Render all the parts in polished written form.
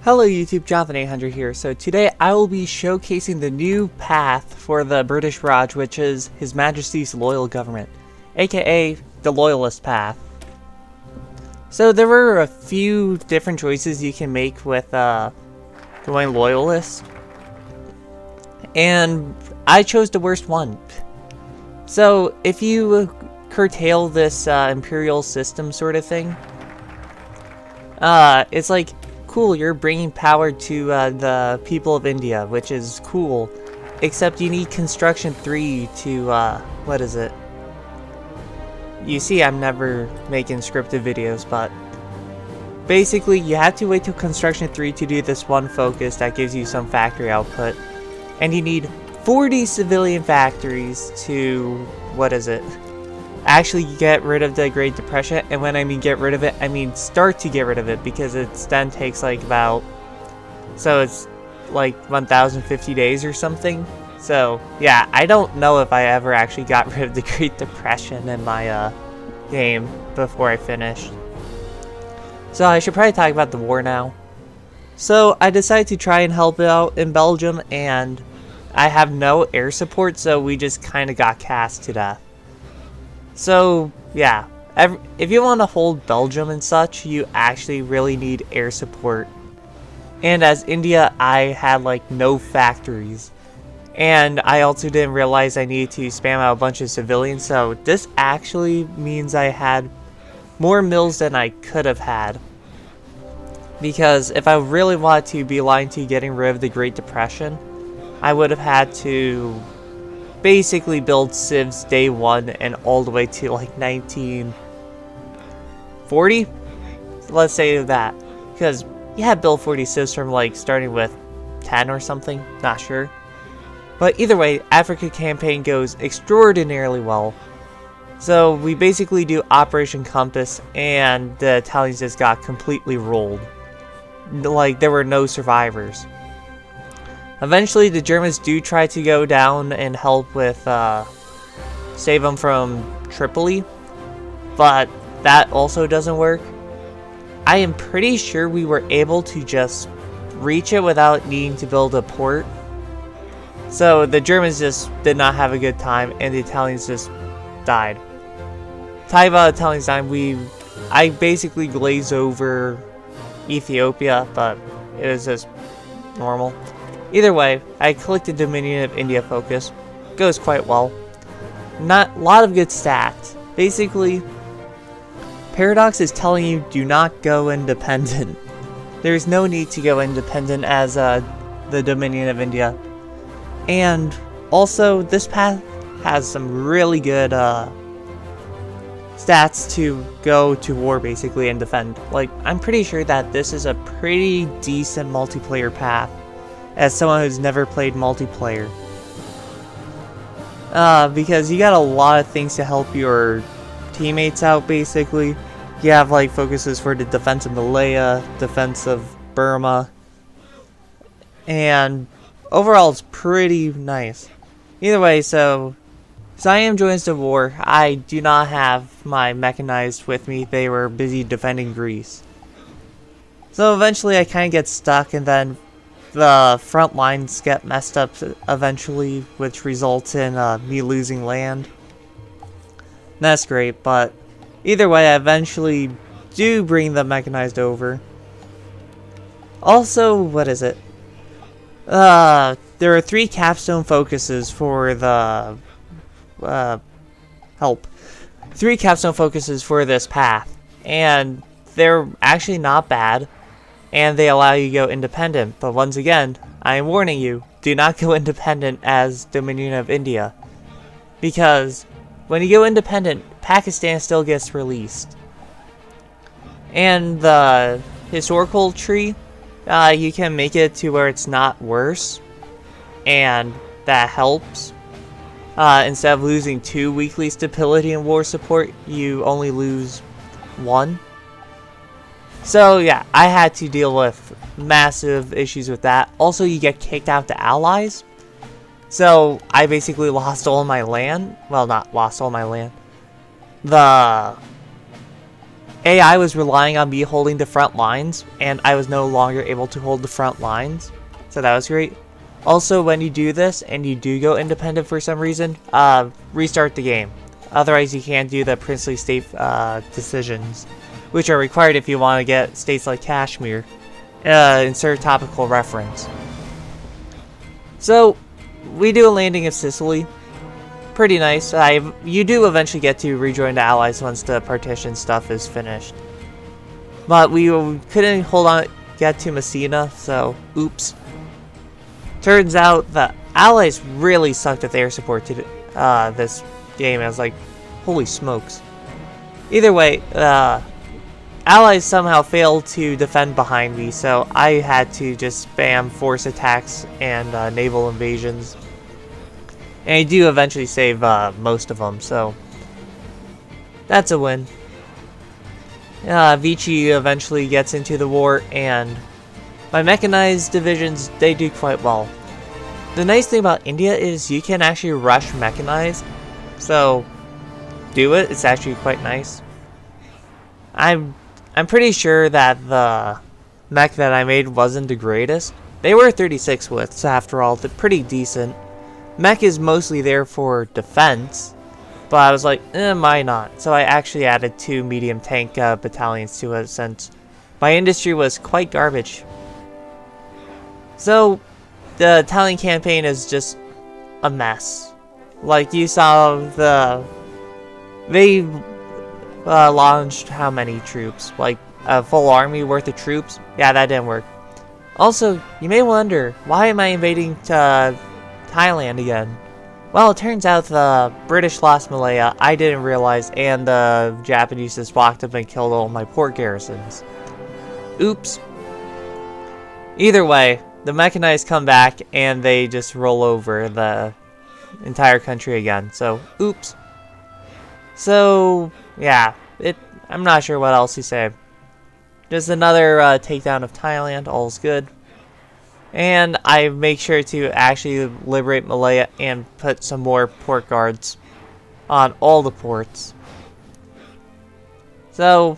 Hello YouTube, Jonathan800 here. So today I will be showcasing the new path for the British Raj, which is His Majesty's Loyal Government, aka the Loyalist path. So there were a few different choices you can make with going Loyalist, and I chose the worst one. So if you curtail this imperial system sort of thing, it's like, cool, you're bringing power to the people of India, which is cool, except you need construction 3 to, what is it? You see, I'm never making scripted videos, but basically you have to wait till construction 3 to do this one focus that gives you some factory output, and you need 40 civilian factories to, what is it? Actually get rid of the Great Depression. And when I mean get rid of it, I mean start to get rid of it, because it then takes like about, so it's like 1050 days or something. So yeah, I don't know if I ever actually got rid of the Great Depression in my game before I finished. So I should probably talk about the war now. So I decided to try and help out in Belgium, and I have no air support, so we just kind of got cast to death. So, yeah, if you want to hold Belgium and such, you actually really need air support. And as India, I had like no factories. And I also didn't realize I needed to spam out a bunch of civilians, so this actually means I had more mills than I could have had. Because if I really wanted to beeline to getting rid of the Great Depression, I would have had to basically build civs day 1 and all the way to like 1940. Let's say that, because you had build 40 civs from like starting with 10 or something, not sure. But either way, Africa campaign goes extraordinarily well. So we basically do Operation Compass, and the Italians just got completely rolled. Like, there were no survivors. Eventually, the Germans do try to go down and help with, save them from Tripoli, but that also doesn't work. I am pretty sure we were able to just reach it without needing to build a port. So the Germans just did not have a good time, and the Italians just died. Talking about Italians dying, I basically glazed over Ethiopia, but it was just normal. Either way, I collected Dominion of India focus. Goes quite well. Not a lot of good stats. Basically, Paradox is telling you do not go independent. There is no need to go independent as the Dominion of India. And also, this path has some really good stats to go to war basically and defend. Like, I'm pretty sure that this is a pretty decent multiplayer path, as someone who's never played multiplayer. Because you got a lot of things to help your teammates out, basically. You have like focuses for the defense of Malaya, defense of Burma, and overall it's pretty nice. Either way, so Siam joins the war. I do not have my mechanized with me. They were busy defending Greece. So eventually I kind of get stuck, and then the front lines get messed up eventually, which results in me losing land. That's great, but either way, I eventually do bring the mechanized over. Also, what is it? There are 3 capstone focuses for the help. 3 capstone focuses for this path, and they're actually not bad. And they allow you to go independent, but once again, I am warning you, do not go independent as Dominion of India. Because when you go independent, Pakistan still gets released. And the historical tree, you can make it to where it's not worse, and that helps. Instead of losing 2 weekly stability and war support, you only lose 1. So yeah, I had to deal with massive issues with that. Also, you get kicked out to allies. So I basically lost all my land. Well, not lost all my land. The AI was relying on me holding the front lines, and I was no longer able to hold the front lines, so that was great. Also, when you do this and you do go independent for some reason, restart the game. Otherwise, you can't do the princely state decisions, which are required if you want to get states like Kashmir. Insert topical reference. So, we do a landing of Sicily. Pretty nice. You do eventually get to rejoin the Allies once the partition stuff is finished. But we couldn't get to Messina, so oops. Turns out the Allies really sucked at air support to this game. I was like, holy smokes. Either way, Allies somehow failed to defend behind me, so I had to just spam force attacks and naval invasions. And I do eventually save most of them, so that's a win. Vichy eventually gets into the war, and my mechanized divisions, they do quite well. The nice thing about India is you can actually rush mechanized, so do it. It's actually quite nice. I'm pretty sure that the mech that I made wasn't the greatest. They were 36 widths, after all, they're pretty decent. Mech is mostly there for defense, but I was like, why not? So I actually added 2 medium tank battalions to it since my industry was quite garbage. So the Italian campaign is just a mess. Like you saw, they launched how many troops? Like a full army worth of troops? Yeah, that didn't work. Also, you may wonder, why am I invading Thailand again? Well, it turns out the British lost Malaya, I didn't realize, and the Japanese just walked up and killed all my port garrisons. Oops. Either way, the mechanized come back and they just roll over the entire country again, so oops. So, yeah, I'm not sure what else to say. Just another takedown of Thailand, all's good. And I make sure to actually liberate Malaya and put some more port guards on all the ports. So,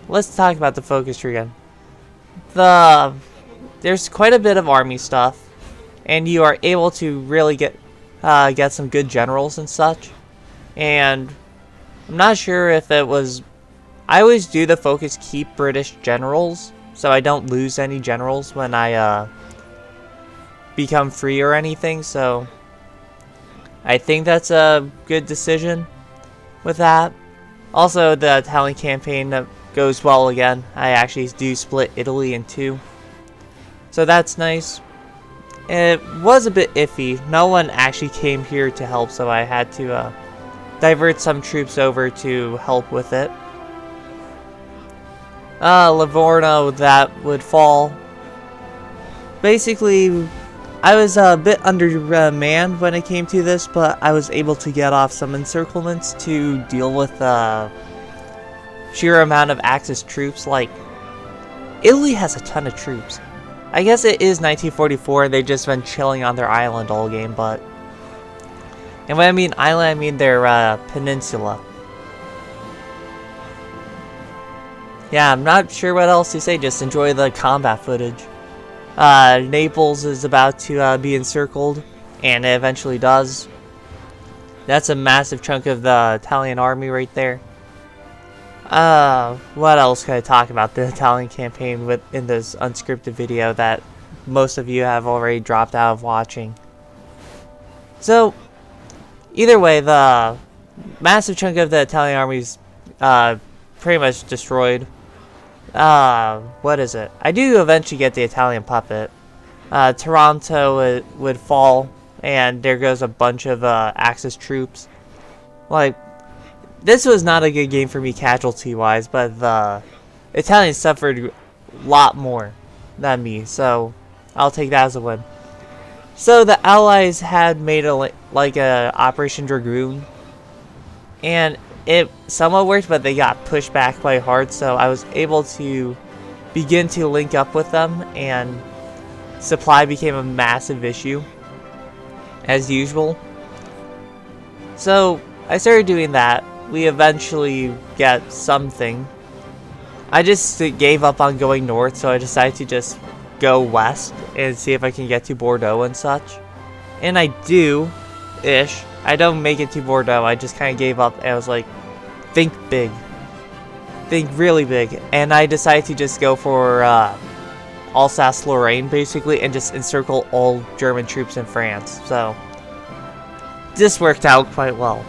let's talk about the focus tree again. There's quite a bit of army stuff, and you are able to really get some good generals and such. And I'm not sure if it was... I always do the focus keep British generals, so I don't lose any generals when I become free or anything, so I think that's a good decision with that. Also, the Italian campaign goes well again. I actually do split Italy in 2, so that's nice. It was a bit iffy. No one actually came here to help, so I had to divert some troops over to help with it. Livorno, that would fall. Basically, I was a bit undermanned when it came to this, but I was able to get off some encirclements to deal with the sheer amount of Axis troops. Like, Italy has a ton of troops. I guess it is 1944 and they've just been chilling on their island all game, but... And when I mean island, I mean their peninsula. Yeah, I'm not sure what else to say, just enjoy the combat footage. Naples is about to be encircled, and it eventually does. That's a massive chunk of the Italian army right there. What else can I talk about the Italian campaign in this unscripted video that most of you have already dropped out of watching? So, either way, the massive chunk of the Italian army is pretty much destroyed. What is it? I do eventually get the Italian puppet. Taranto would fall, and there goes a bunch of Axis troops. Like, this was not a good game for me casualty-wise, but the Italians suffered a lot more than me, so I'll take that as a win. So the Allies had made a Operation Dragoon, and it somewhat worked, but they got pushed back quite hard, so I was able to begin to link up with them, and supply became a massive issue, as usual. So I started doing that, we eventually get something. I just gave up on going north, so I decided to just go west and see if I can get to Bordeaux and such. And I do-ish. I don't make it to Bordeaux, I just kind of gave up and I was like, think big. Think really big. And I decided to just go for Alsace-Lorraine, basically, and just encircle all German troops in France. So, this worked out quite well.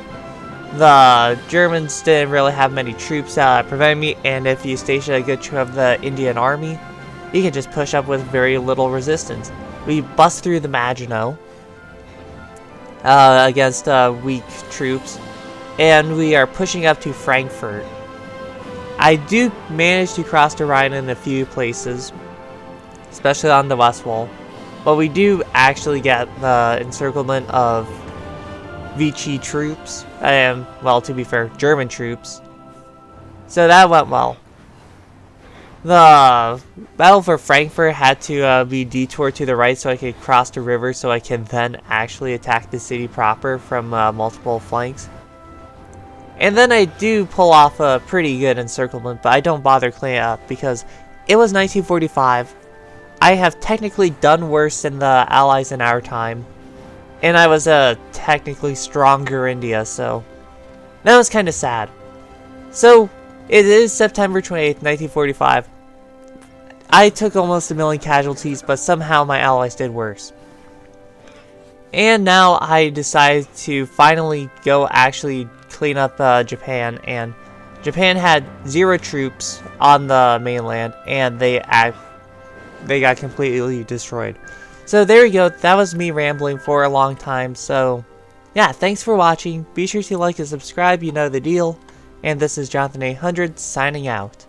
The Germans didn't really have many troops preventing me, and if you station a good chunk of the Indian army, you can just push up with very little resistance. We bust through the Maginot against weak troops, and we are pushing up to Frankfurt. I do manage to cross the Rhine in a few places, especially on the West Wall, but we do actually get the encirclement of Vichy troops, well, to be fair, German troops. So that went well. The battle for Frankfurt had to be detoured to the right so I could cross the river so I can then actually attack the city proper from multiple flanks. And then I do pull off a pretty good encirclement, but I don't bother cleaning it up because it was 1945. I have technically done worse than the Allies in our time. And I was a technically stronger India, so that was kind of sad. So, it is September 28th, 1945. I took almost 1 million casualties, but somehow my allies did worse. And now I decided to finally go actually clean up Japan, and Japan had 0 troops on the mainland, and they got completely destroyed. So there you go, that was me rambling for a long time, so yeah, thanks for watching, be sure to like and subscribe, you know the deal, and this is Jonathan 800 signing out.